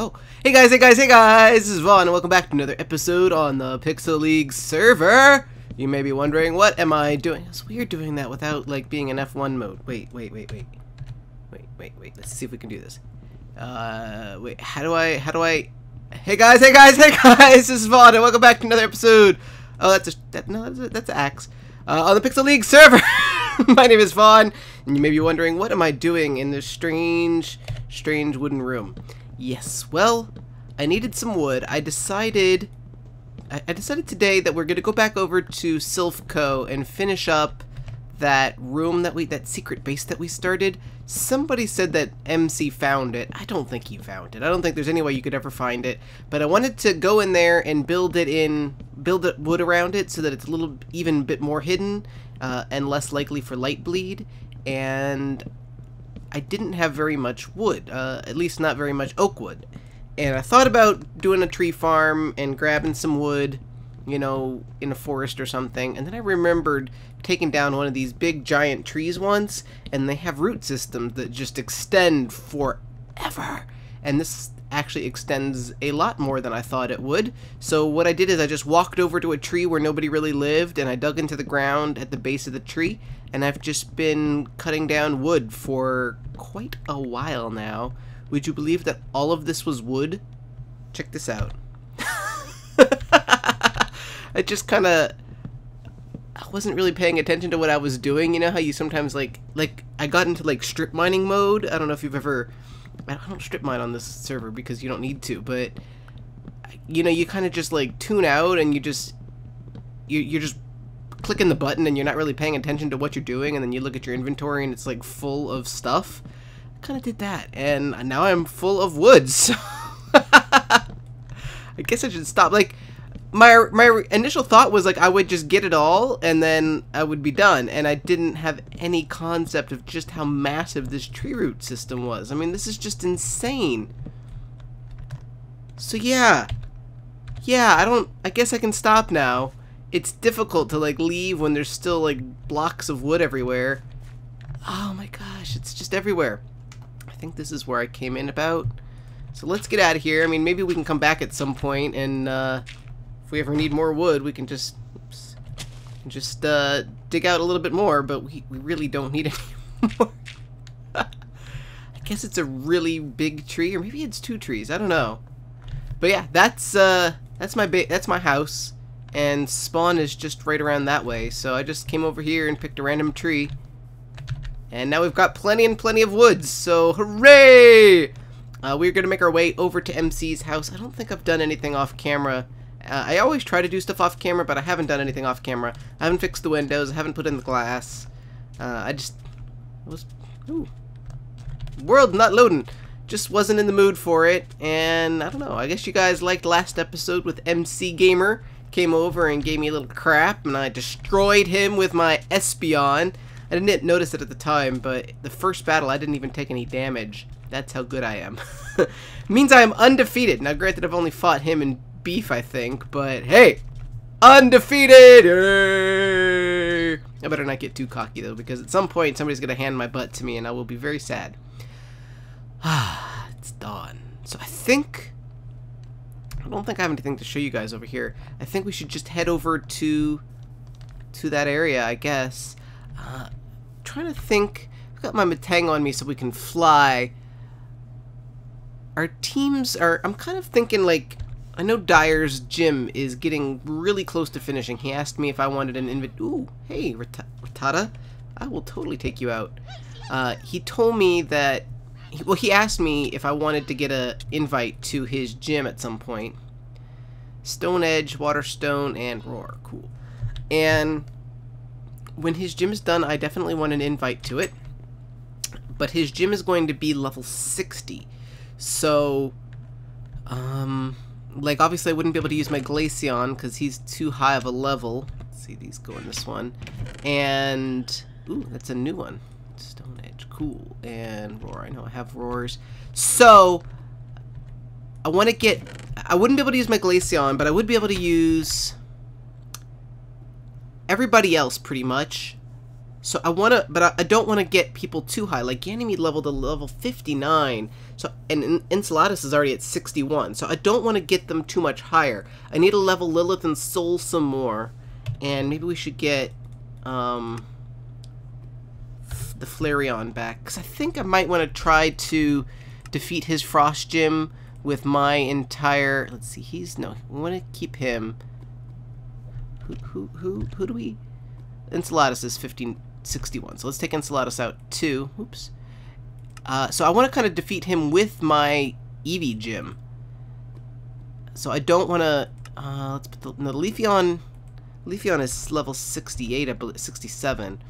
Oh, hey guys, this is Vaughn, and welcome back to another episode on the Pixel League server. You may be wondering, what am I doing? It's weird doing that without, like, being in F1 mode. Wait. Let's see if we can do this. Wait, how do I... Hey guys, this is Vaughn, and welcome back to another episode. Oh, that's an axe. On the Pixel League server. My name is Vaughn, and you may be wondering, what am I doing in this strange wooden room? Yes, well, I needed some wood. I decided today that we're gonna go back over to Silphco and finish up that room that secret base that we started. Somebody said that MC found it. I don't think he found it. I don't think there's any way you could ever find it. But I wanted to go in there and build wood around it so that it's a little even bit more hidden and less likely for light bleed. And I didn't have very much wood, at least not very much oak wood. And I thought about doing a tree farm and grabbing some wood, you know, in a forest or something. And then I remembered taking down one of these big giant trees once, and they have root systems that just extend forever. And this actually extends a lot more than I thought it would. So what I did is I just walked over to a tree where nobody really lived, and I dug into the ground at the base of the tree, and I've just been cutting down wood for quite a while now. Would you believe that all of this was wood? Check this out. I just kind of... I wasn't really paying attention to what I was doing. You know how you sometimes like I got into like strip mining mode. I don't know if you've ever... I don't strip mine on this server because you don't need to, but you know, you kind of just like tune out and you're just clicking the button and you're not really paying attention to what you're doing, and then you look at your inventory and it's like full of stuff. I kind of did that, and now I'm full of wood, so I guess I should stop. Like my initial thought was like I would just get it all and then I would be done, and I didn't have any concept of just how massive this tree root system was. I mean, this is just insane. So yeah, I guess I can stop now. It's difficult to like leave when there's still like blocks of wood everywhere. Oh my gosh, it's just everywhere. I think this is where I came in about. So let's get out of here. I mean, maybe we can come back at some point, and if we ever need more wood, we can just dig out a little bit more, but we really don't need any more. I guess it's a really big tree, or maybe it's two trees. I don't know. But yeah, that's my house, and spawn is just right around that way. So I just came over here and picked a random tree, and now we've got plenty of woods. So hooray! We're gonna make our way over to MC's house. I don't think I've done anything off camera. I always try to do stuff off camera, but I haven't done anything off camera. I haven't fixed the windows. I haven't put in the glass. World not loading. Just wasn't in the mood for it, and I don't know. I guess you guys liked last episode with MC Gamer. Came over and gave me a little crap, and I destroyed him with my Espeon. I didn't notice it at the time, but the first battle I didn't even take any damage. That's how good I am. Means I am undefeated. Now, granted, I've only fought him in beef, I think, but hey, undefeated! Yay! I better not get too cocky though, because at some point somebody's gonna hand my butt to me and I will be very sad. It's dawn. So I don't think I have anything to show you guys over here. I think we should just head over to that area, I guess. Trying to think. I've got my Mojang on me so we can fly. Our teams are... I'm kind of thinking, like... I know Dyer's gym is getting really close to finishing. He asked me if I wanted an invite. Ooh, hey, Rattata. I will totally take you out. He told me that... Well, he asked me if I wanted to get an invite to his gym at some point. Stone Edge, Waterstone, and Roar. Cool. And when his gym is done, I definitely want an invite to it. But his gym is going to be level 60. So, like, obviously I wouldn't be able to use my Glaceon because he's too high of a level. Let's see, these go in this one. And, ooh, that's a new one. Stone Edge, cool. And Roar, I know I have Roars. So, I want to get... I wouldn't be able to use my Glaceon, but I would be able to use everybody else, pretty much. So I want to, but I don't want to get people too high. Like Ganymede leveled to level 59, so and Enceladus is already at 61. So I don't want to get them too much higher. I need to level Lilith and Soul some more, and maybe we should get the Flareon back, because I think I might want to try to defeat his Frost Gym with my entire. Let's see, we want to keep him. Who do we? Enceladus is 61, so let's take Enceladus out too. Oops. So I want to kind of defeat him with my Eevee Gym. So I don't want to. Let's put the Leafeon. Leafeon is level 68, I believe 67.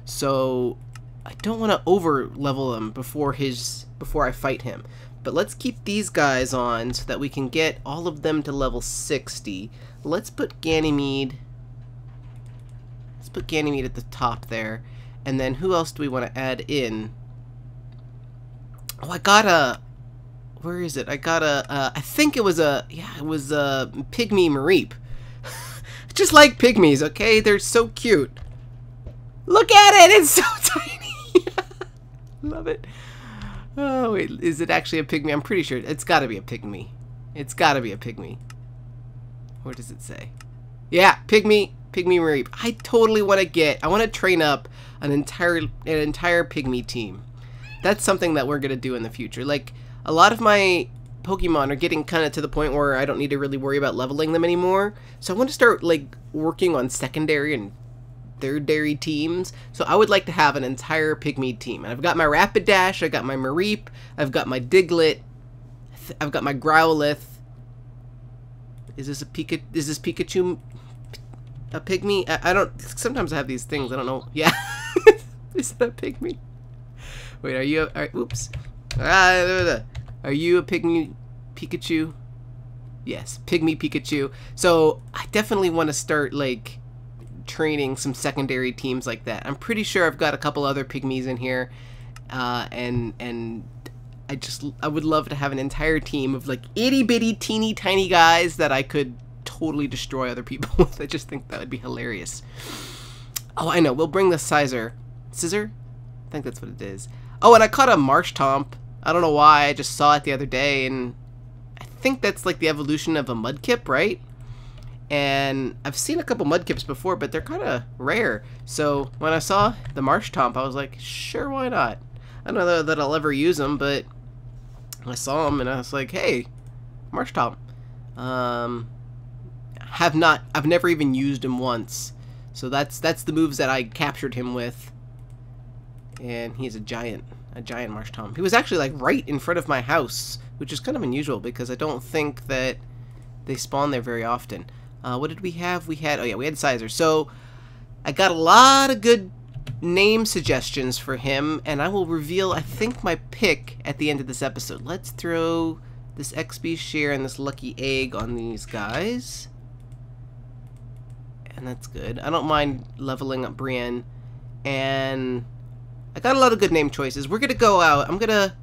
So I don't want to over level him before I fight him. But let's keep these guys on so that we can get all of them to level 60. Let's put Ganymede. Let's put Ganymede at the top there. And then who else do we want to add in? Oh, I got a... Where is it? I got a... I think it was a... Yeah, it was a Pygmy Mareep. Just like Pygmies, okay? They're so cute. Look at it! It's so tiny! Love it. Oh, wait. Is it actually a Pygmy? I'm pretty sure. It's got to be a Pygmy. It's got to be a Pygmy. What does it say? Yeah, Pygmy Mareep. I totally want to get... I want to train up an entire Pygmy team. That's something that we're going to do in the future. Like, a lot of my Pokemon are getting kind of to the point where I don't need to really worry about leveling them anymore. So I want to start, like, working on secondary and third-dairy teams. So I would like to have an entire Pygmy team. And I've got my Rapidash, I've got my Mareep, I've got my Diglett, I've got my Growlithe. Is this Pikachu a Pygmy? I don't... Sometimes I have these things, I don't know. Yeah. Is that Pygmy? Wait, are you... Oops. Are you a Pygmy Pikachu? Yes, Pygmy Pikachu. So I definitely want to start, like, training some secondary teams like that. I'm pretty sure I've got a couple other Pygmies in here, and I would love to have an entire team of, like, itty bitty teeny tiny guys that I could totally destroy other people with. I just think that would be hilarious. Oh, I know. We'll bring the Scissor. I think that's what it is. Oh, and I caught a Marshtomp. I don't know why. I just saw it the other day, and I think that's like the evolution of a Mudkip, right? And I've seen a couple Mudkips before, but they're kind of rare. So when I saw the Marshtomp, I was like, sure, why not? I don't know that I'll ever use them, but I saw him and I was like, hey, Marshtomp. I've never even used him once. So that's the moves that I captured him with. And he's a giant Marshtomp. He was actually, like, right in front of my house, which is kind of unusual because I don't think that they spawn there very often. What did we have? We had Scizor. So I got a lot of good name suggestions for him, and I will reveal, I think, my pick at the end of this episode. Let's throw this XP share and this lucky egg on these guys. And that's good. I don't mind leveling up Brienne. And I got a lot of good name choices. We're gonna go out. I'm gonna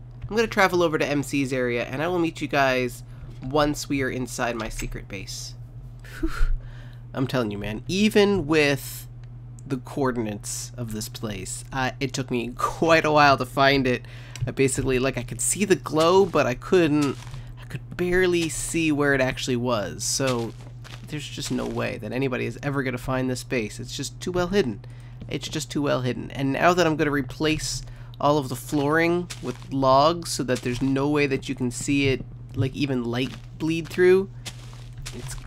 travel over to MC's area, and I will meet you guys once we are inside my secret base. Whew. I'm telling you, man, even with the coordinates of this place, it took me quite a while to find it. I basically, like, I could see the glow, but I could barely see where it actually was. So there's just no way that anybody is ever gonna find this base. It's just too well hidden. It's just too well hidden. And now that I'm going to replace all of the flooring with logs so that there's no way that you can see it, like, even light bleed through,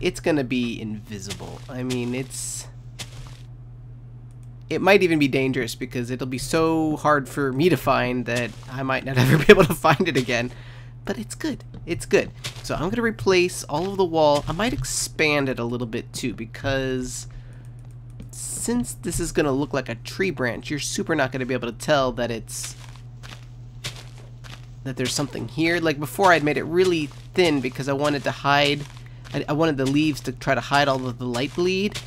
it's going to be invisible. I mean, it might even be dangerous because it'll be so hard for me to find that I might not ever be able to find it again. But it's good. It's good. So I'm going to replace all of the wall. I might expand it a little bit too, because since this is going to look like a tree branch, you're super not going to be able to tell that there's something here. Like before, I'd made it really thin because I wanted to hide, I wanted the leaves to try to hide all of the light bleed,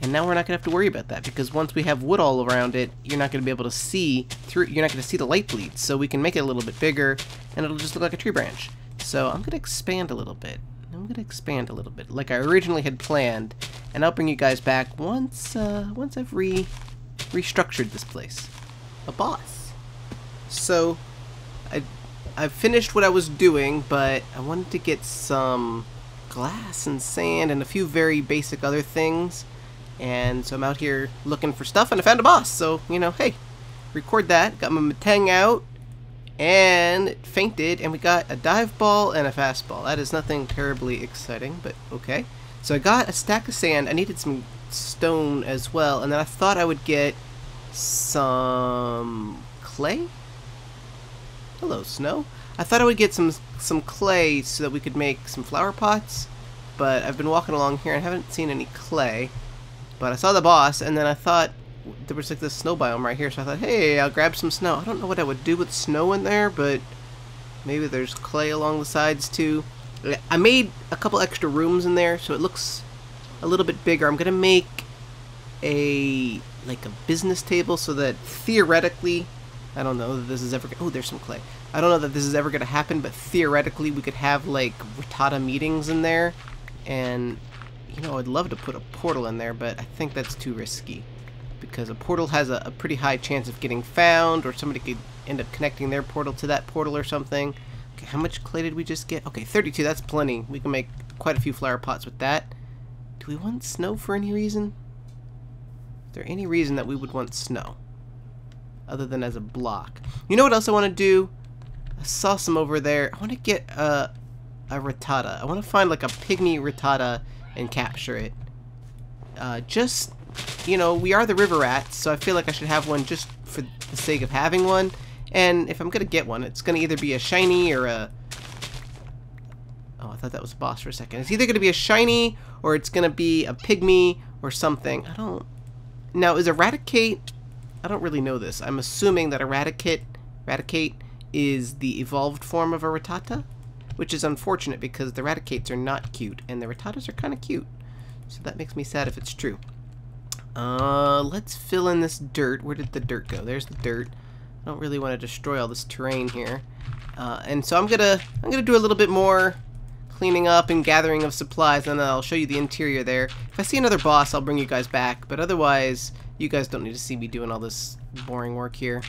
and now we're not going to have to worry about that because once we have wood all around it, you're not going to be able to see through, you're not going to see the light bleed, so we can make it a little bit bigger and it'll just look like a tree branch. So I'm going to expand a little bit. Like I originally had planned, and I'll bring you guys back once I've restructured this place. A boss. So, I've finished what I was doing, but I wanted to get some glass and sand and a few very basic other things. And so I'm out here looking for stuff, and I found a boss. So, you know, hey, record that. Got my Mojang out, and it fainted, and we got a dive ball and a fastball. That is nothing terribly exciting, but okay. So I got a stack of sand. I needed some stone as well, and then I thought I would get some clay. Hello, snow. I thought I would get some clay so that we could make some flower pots, but I've been walking along here and haven't seen any clay. But I saw the boss, and then I thought there was like this snow biome right here, so I thought, hey, I'll grab some snow. I don't know what I would do with snow in there, but maybe there's clay along the sides too. I made a couple extra rooms in there, so it looks a little bit bigger. I'm gonna make a business table so that theoretically, I don't know that this is ever. Oh, there's some clay. I don't know that this is ever gonna happen, but theoretically we could have like Rattata meetings in there, and you know, I'd love to put a portal in there, but I think that's too risky because a portal has a pretty high chance of getting found, or somebody could end up connecting their portal to that portal or something. Okay, how much clay did we just get? Okay, 32, that's plenty. We can make quite a few flower pots with that. Do we want snow for any reason? Is there any reason that we would want snow other than as a block? You know what else I want to do? I saw some over there. I want to get a Rattata. I want to find like a Pygmy Rattata and capture it. Just, you know, we are the river rats, so I feel like I should have one just for the sake of having one. And if I'm gonna get one, it's gonna either be a shiny or a... Oh, I thought that was a boss for a second. It's either gonna be a shiny or it's gonna be a Pygmy or something. I don't... Now, is Eradicate... I don't really know this. I'm assuming that Eradicate is the evolved form of a Rattata, which is unfortunate because the Raticates are not cute, and the Rattatas are kind of cute. So that makes me sad if it's true. Let's fill in this dirt. Where did the dirt go? There's the dirt. I don't really want to destroy all this terrain here. And so I'm gonna do a little bit more cleaning up and gathering of supplies, and then I'll show you the interior there. If I see another boss, I'll bring you guys back, but otherwise, you guys don't need to see me doing all this boring work here.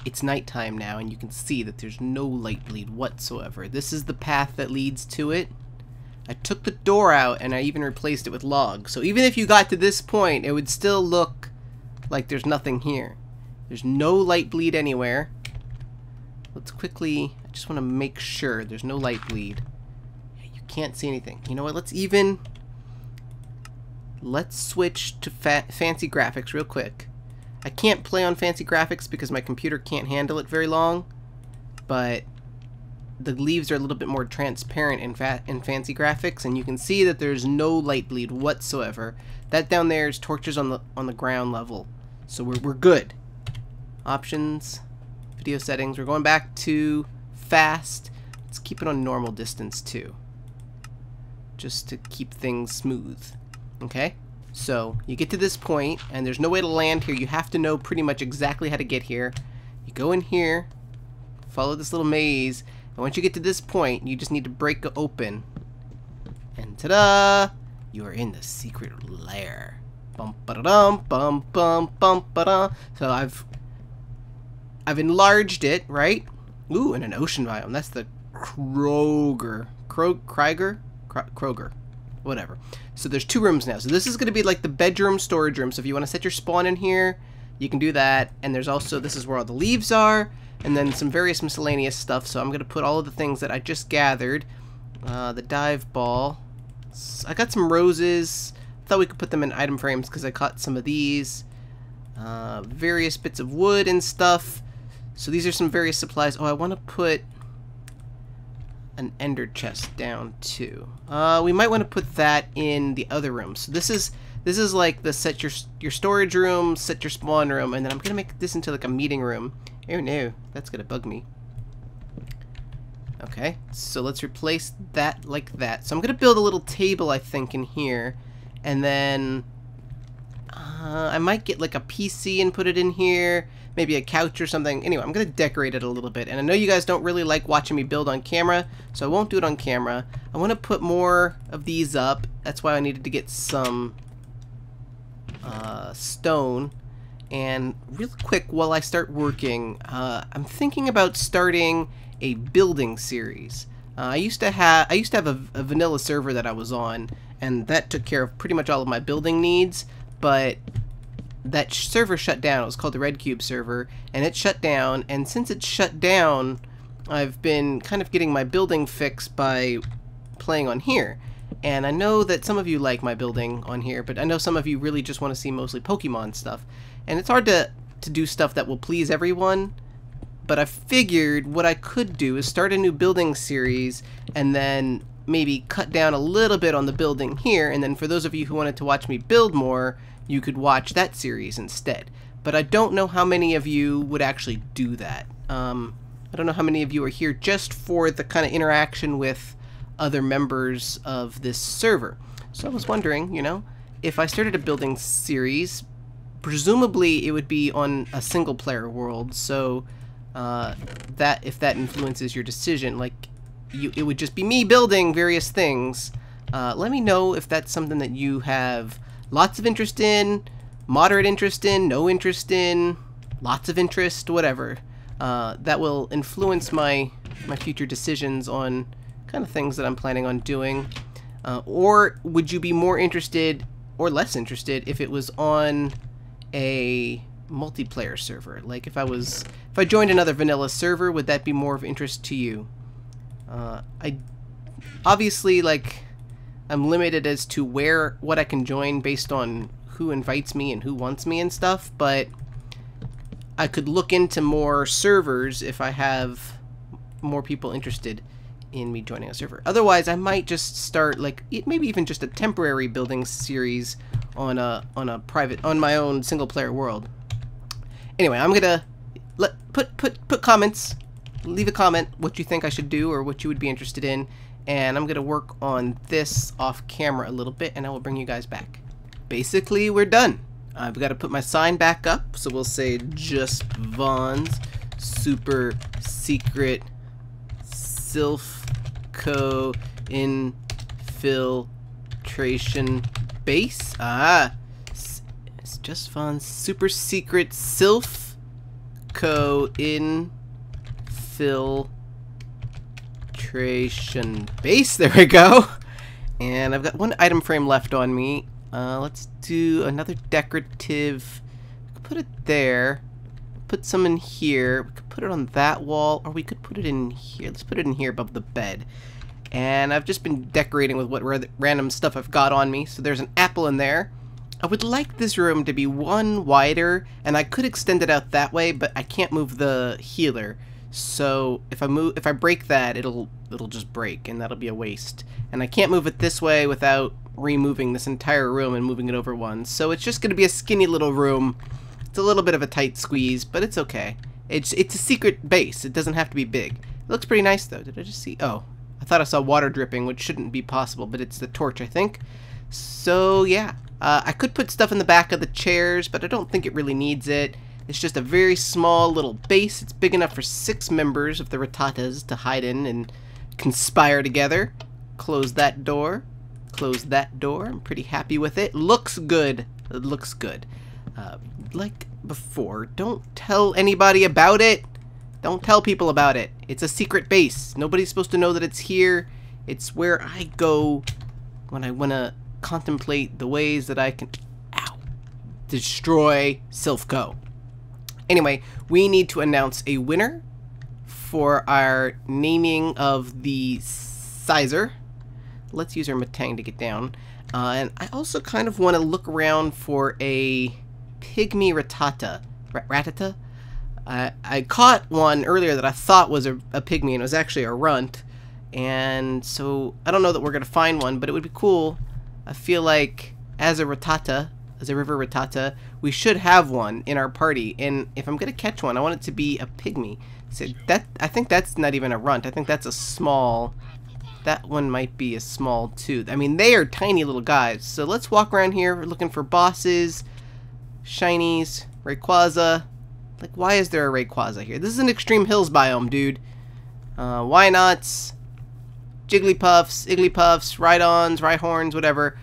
It's nighttime now, and you can see that there's no light bleed whatsoever. This is the path that leads to it. I took the door out, and I even replaced it with logs. So even if you got to this point, it would still look like there's nothing here. There's no light bleed anywhere. Let's quickly... I just want to make sure there's no light bleed. You can't see anything. You know what? Let's switch to fancy graphics real quick. I can't play on fancy graphics because my computer can't handle it very long, but the leaves are a little bit more transparent in fancy graphics, and you can see that there's no light bleed whatsoever. That down there is torches on the ground level, so we're good. Options, video settings. We're going back to fast. Let's keep it on normal distance too, just to keep things smooth. Okay. So, you get to this point, and there's no way to land here. You have to know pretty much exactly how to get here. You go in here, follow this little maze, and once you get to this point, you just need to break it open. And ta-da! You are in the secret lair. Bum ba dum bum bum bum ba da. So I've enlarged it, right? Ooh, and an ocean biome. That's the Kroger. Kroger. Whatever. So there's 2 rooms now. So this is going to be like the bedroom storage room. So if you want to set your spawn in here, you can do that. And there's also, this is where all the leaves are, and then some various miscellaneous stuff. So I'm going to put all of the things that I just gathered. The dive ball. I got some roses. Thought we could put them in item frames because I caught some of these. Various bits of wood and stuff. So these are some various supplies. Oh, I want to put an ender chest down too. We might want to put that in the other room. So this is like the set your storage room, set your spawn room, and then I'm gonna make this into like a meeting room. Oh no, that's gonna bug me. Okay, so let's replace that like that. So I'm gonna build a little table, I think, in here, and then I might get like a PC and put it in here. Maybe a couch or something. Anyway, I'm going to decorate it a little bit. And I know you guys don't really like watching me build on camera, so I won't do it on camera. I want to put more of these up. That's why I needed to get some stone. And real quick, while I start working, I'm thinking about starting a building series. I used to have a vanilla server that I was on, and that took care of pretty much all of my building needs, but that server shut down. It was called the Red Cube server, and it shut down, and since it shut down, I've been kind of getting my building fix by playing on here. And I know that some of you like my building on here, but I know some of you really just want to see mostly Pokemon stuff. And it's hard to do stuff that will please everyone, but I figured what I could do is start a new building series and then maybe cut down a little bit on the building here, and then for those of you who wanted to watch me build more, you could watch that series instead. But I don't know how many of you would actually do that. I don't know how many of you are here just for the kind of interaction with other members of this server. So I was wondering, you know, if I started a building series, presumably it would be on a single player world, so that if that influences your decision, like it would just be me building various things. Let me know if that's something that you have lots of interest in, moderate interest in, no interest in, lots of interest, whatever. That will influence my future decisions on kind of things that I'm planning on doing. Or would you be more interested or less interested if it was on a multiplayer server? Like if I joined another vanilla server, would that be more of interest to you? I obviously, like, I'm limited as to what I can join based on who invites me and who wants me and stuff, but I could look into more servers if I have more people interested in me joining a server. Otherwise, I might just start, like, maybe even just a temporary building series on my own single player world. Anyway, I'm gonna put comments. Leave a comment what you think I should do or what you would be interested in, and I'm gonna work on this off camera a little bit, and I will bring you guys back. Basically, we're done. I've got to put my sign back up, so we'll say just Vaughn's super secret Silph-Co infiltration base. It's just Vaughn's super secret Silph-Co infiltration base. There we go. And I've got one item frame left on me. Let's do another decorative. Put it there. Put some in here. We could put it on that wall, or we could put it in here. Let's put it in here above the bed. And I've just been decorating with what random stuff I've got on me. So there's an apple in there. I would like this room to be one wider, and I could extend it out that way, but I can't move the healer. So if I break that, it'll just break, and that'll be a waste. And I can't move it this way without removing this entire room and moving it over one. So it's just going to be a skinny little room. It's a little bit of a tight squeeze, but it's okay. It's a secret base. It doesn't have to be big. It looks pretty nice though. Did I just see? Oh, I thought I saw water dripping, which shouldn't be possible, but it's the torch, I think. So yeah, I could put stuff in the back of the chairs, but I don't think it really needs it. It's just a very small little base. It's big enough for 6 members of the Rattatas to hide in and conspire together. Close that door. Close that door. I'm pretty happy with it. Looks good. It looks good. Like before, don't tell anybody about it. Don't tell people about it. It's a secret base. Nobody's supposed to know that it's here. It's where I go when I want to contemplate the ways that I can destroy Silph-Co. Anyway, we need to announce a winner for our naming of the sizer. Let's use our Mojang to get down. And I also kind of want to look around for a Pygmy Rattata. Rattata? I caught one earlier that I thought was a Pygmy, and it was actually a runt. And so I don't know that we're going to find one, but it would be cool. I feel like as a Rattata, as a river Rattata, we should have one in our party. And if I'm going to catch one, I want it to be a Pygmy. So I think that's not even a runt. I think that's a small. That one might be a small too. I mean, they are tiny little guys. So let's walk around here looking for bosses, shinies, Rayquaza. Like, why is there a Rayquaza here? This is an Extreme Hills biome, dude. Why not? Jigglypuffs, Igglypuffs, Rhydons, Rhyhorns, whatever.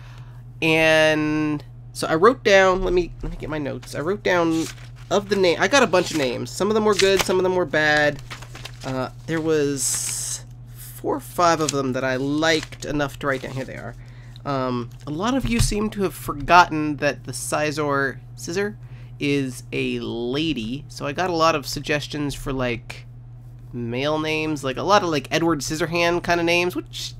And so I wrote down, let me get my notes. I wrote down of the name, I got a bunch of names. Some of them were good, some of them were bad. There was 4 or 5 of them that I liked enough to write down. Here they are. A lot of you seem to have forgotten that the Scissor is a lady, so I got a lot of suggestions for like male names, like a lot of like Edward Scissorhand kind of names, which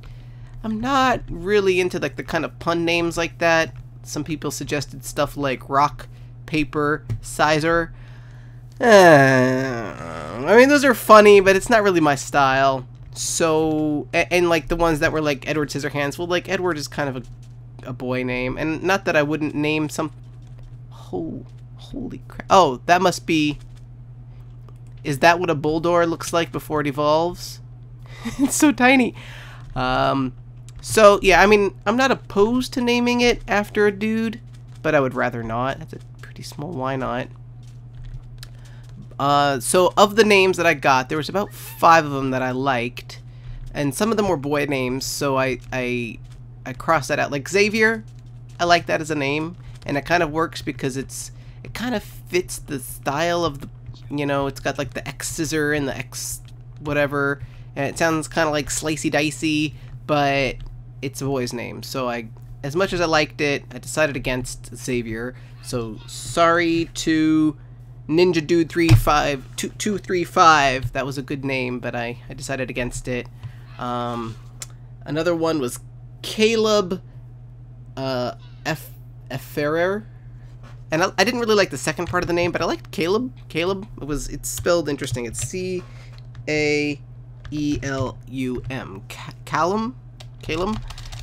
I'm not really into, like the kind of pun names like that. Some people suggested stuff like Rock, Paper, Scissor. I mean, those are funny, but it's not really my style. So, and like the ones that were like Edward Scissorhands, well, like Edward is kind of a boy name, and not that I wouldn't name some. Oh, holy crap! Oh, that must be. Is that what a Bulldor looks like before it evolves? It's so tiny. So yeah, I mean, I'm not opposed to naming it after a dude, but I would rather not. That's a pretty small. Why not? So of the names that I got, there was about 5 of them that I liked, and some of them were boy names, so I crossed that out. Like Xavier, I like that as a name, and it kind of works because it kind of fits the style of the, you know, it's got like the X scissor and the X whatever, and it sounds kind of like slicey dicey, but it's a boy's name. So as much as I liked it, I decided against Xavier. So sorry to Ninja Dude 235. That was a good name, but I decided against it. Another one was Caleb Ferrer, and I didn't really like the second part of the name, but I liked Caleb. It's spelled interesting. It's C-A-E-L-U-M. Calum.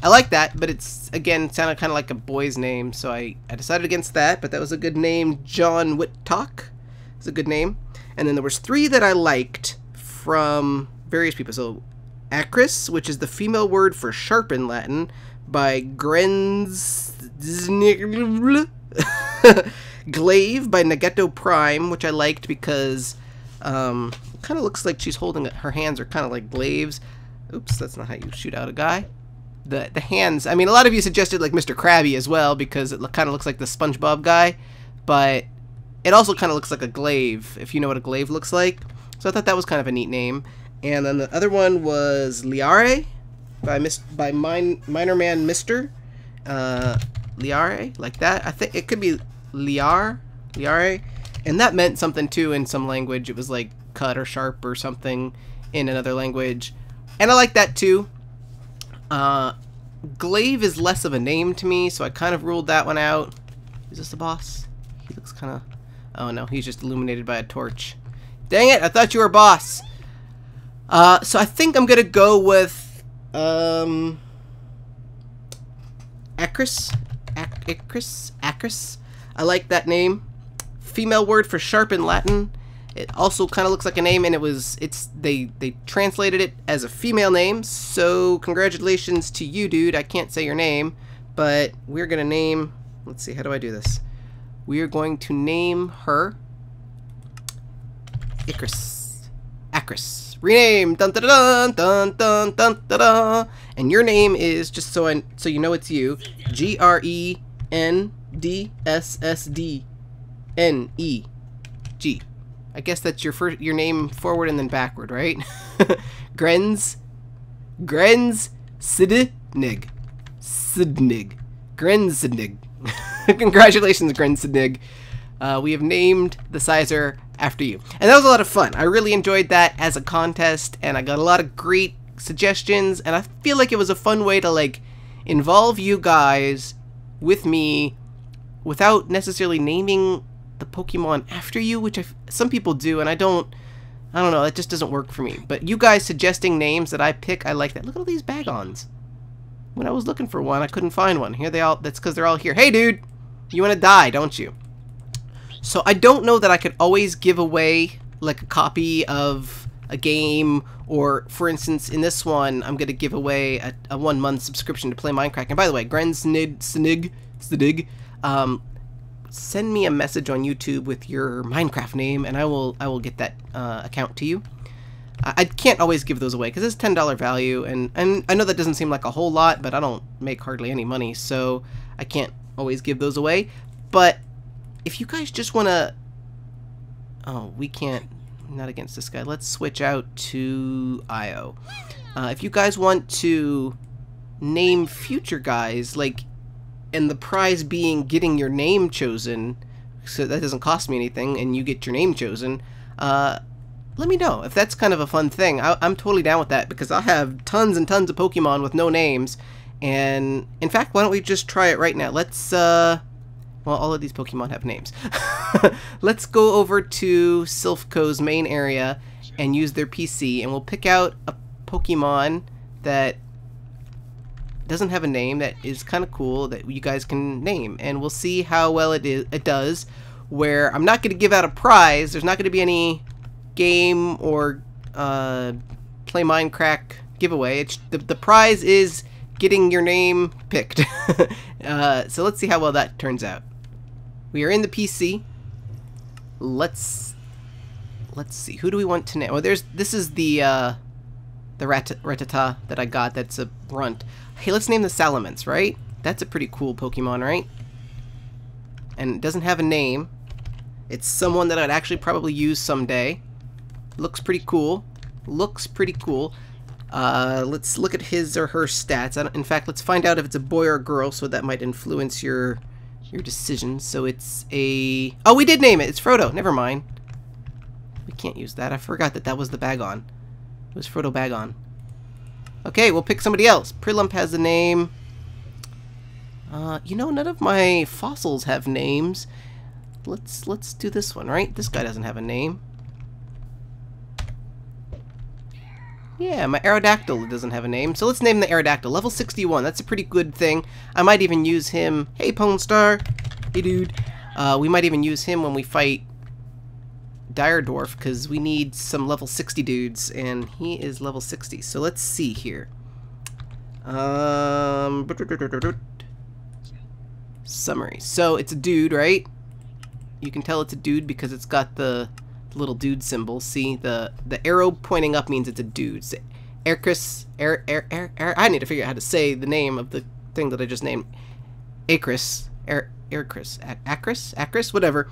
I like that, but it's, again, sounded kind of like a boy's name, so I decided against that, but that was a good name. John Whittock is a good name. And then there was 3 that I liked from various people. So Acris, which is the female word for sharp in Latin, by Glaive by Nageto Prime, which I liked because it kind of looks like she's holding, her hands are kind of like glaives. Oops, that's not how you shoot out a guy. The hands, I mean, a lot of you suggested like Mr. Krabby as well, because it kind of looks like the SpongeBob guy, but it also kind of looks like a glaive, if you know what a glaive looks like. So I thought that was kind of a neat name. And then the other one was Liare by Minor Man Mister. Liare, like that. I think it could be Liare, and that meant something too in some language. It was like cut or sharp or something in another language, and I like that too. Glaive is less of a name to me, so I kind of ruled that one out. Is this the boss? He looks kind of... Oh no, he's just illuminated by a torch. Dang it, I thought you were a boss. So I think I'm gonna go with Acris. I like that name. Female word for sharp in Latin. It also kind of looks like a name, and they translated it as a female name. So congratulations to you, dude. I can't say your name, but we're gonna name. Let's see, how do I do this? We are going to name her Acris. Rename. Dun dun dun dun dun dun dun dun. And your name is, just so you know it's you, GRENDSSDNEG. I guess that's your name forward and then backward, right? Sidnig. Grensidnig. Congratulations, Grensidnig. We have named the Scissor after you. And that was a lot of fun. I really enjoyed that as a contest, and I got a lot of great suggestions, and I feel like it was a fun way to like involve you guys with me without necessarily naming the Pokemon after you, which some people do, and I don't know, that just doesn't work for me. But you guys suggesting names that I pick, I like that. Look at all these Bagons. When I was looking for one, I couldn't find one. Here they all, that's because they're all here. Hey dude, you want to die, don't you? So I don't know that I could always give away like a copy of a game, or for instance in this one I'm going to give away a 1-month subscription to play Minecraft. And by the way, Grensidnig, send me a message on YouTube with your Minecraft name, and I will get that account to you. I can't always give those away because it's $10 value, and I know that doesn't seem like a whole lot, but I don't make hardly any money, so I can't always give those away. But if you guys just want to Oh, we can't. Not against this guy. Let's switch out to IO. If you guys want to name future guys, like, and the prize being getting your name chosen, so that doesn't cost me anything, and you get your name chosen, let me know if that's kind of a fun thing. I'm totally down with that, because I'll have tons and tons of Pokemon with no names. And in fact, why don't we just try it right now? Let's well, all of these Pokemon have names. Let's go over to Silphco's main area and use their PC, and we'll pick out a Pokemon that doesn't have a name, that is kind of cool, that you guys can name, and we'll see how well it does. Where I'm not going to give out a prize. There's not going to be any game or play Minecraft giveaway. The prize is getting your name picked. So let's see how well that turns out. We are in the PC. Let's see. Who do we want to name? Oh, this is the Rattata that I got. That's a runt. Hey, let's name the Salamence, right? That's a pretty cool Pokemon, right? And it doesn't have a name. It's someone that I'd actually probably use someday. Looks pretty cool. Looks pretty cool. Let's look at his or her stats. In fact, let's find out if it's a boy or a girl, so that might influence your decision. So it's a... Oh, we did name it. It's Frodo. Never mind. We can't use that. I forgot that was the Bagon. It was Frodo Bagon. Okay, we'll pick somebody else. Prilump has a name. You know, none of my fossils have names. Let's do this one, right? This guy doesn't have a name. Yeah, my Aerodactyl doesn't have a name, so let's name the Aerodactyl. Level 61, that's a pretty good thing. I might even use him... Hey, Pone Star! Hey, dude. We might even use him when we fight Dire Dwarf, because we need some level 60 dudes, and he is level 60. So let's see here. Summary. So it's a dude, right? You can tell it's a dude because it's got the little dude symbol. See, the arrow pointing up means it's a dude. So, Acris, I need to figure out how to say the name of the thing that I just named. Acris, Acris, whatever.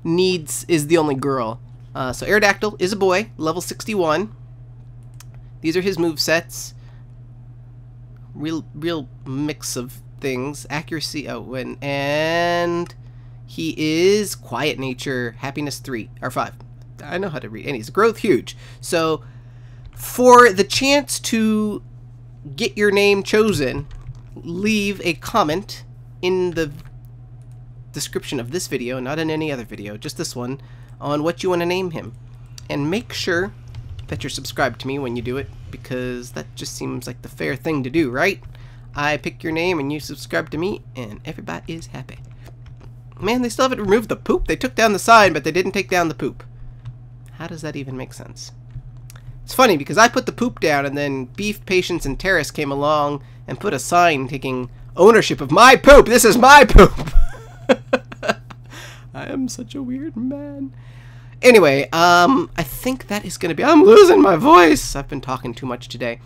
Is the only girl. So Aerodactyl is a boy, level 61. These are his movesets. Real mix of things. Accuracy, and he is quiet nature, happiness 3 or 5. I know how to read, and he's growth huge. So for the chance to get your name chosen, leave a comment in the description of this video, not in any other video, just this one, on what you want to name him. And make sure that you're subscribed to me when you do it, because that just seems like the fair thing to do, right? I pick your name and you subscribe to me, and everybody is happy. Man, they still haven't removed the poop. They took down the sign, but they didn't take down the poop. How does that even make sense? It's funny, because I put the poop down, and then Beef, Patience, and Terrace came along and put a sign taking ownership of my poop. This is my poop! I am such a weird man. Anyway, I think that is going to be... I'm losing my voice! I've been talking too much today.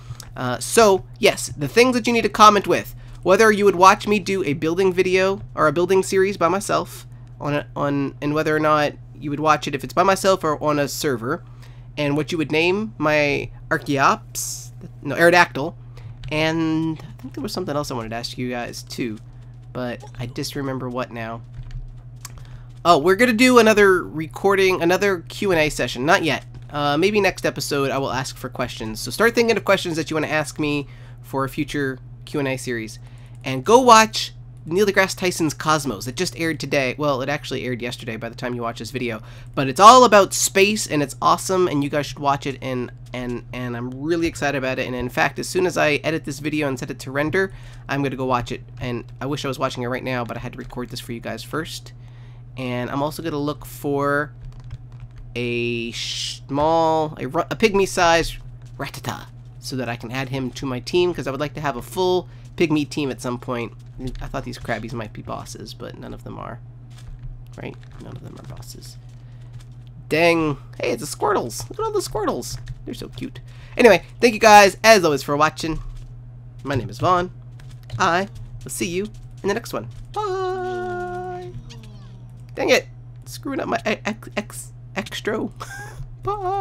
So, yes, the things that you need to comment with. Whether you would watch me do a building video or a building series by myself, and whether or not you would watch it if it's by myself or on a server, and what you would name my Aerodactyl, and I think there was something else I wanted to ask you guys too, but I just remember what now. Oh, we're gonna do another recording, another Q&A session. Not yet. Maybe next episode I will ask for questions. So start thinking of questions that you want to ask me for a future Q&A series. And go watch Neil deGrasse Tyson's Cosmos. It just aired today. Well, it actually aired yesterday by the time you watch this video. But it's all about space, and it's awesome, and you guys should watch it, and I'm really excited about it. And in fact, as soon as I edit this video and set it to render, I'm going to go watch it. And I wish I was watching it right now, but I had to record this for you guys first. And I'm also going to look for a Pygmy-sized Rattata, so that I can add him to my team, because I would like to have a full Pygmy team at some point. I thought these Krabbies might be bosses, but none of them are. Right? None of them are bosses. Dang. Hey, it's the Squirtles. Look at all the Squirtles. They're so cute. Anyway, thank you guys, as always, for watching. My name is Vaughn. I will see you in the next one. Bye! Dang it! Screwing up my extra. Bye.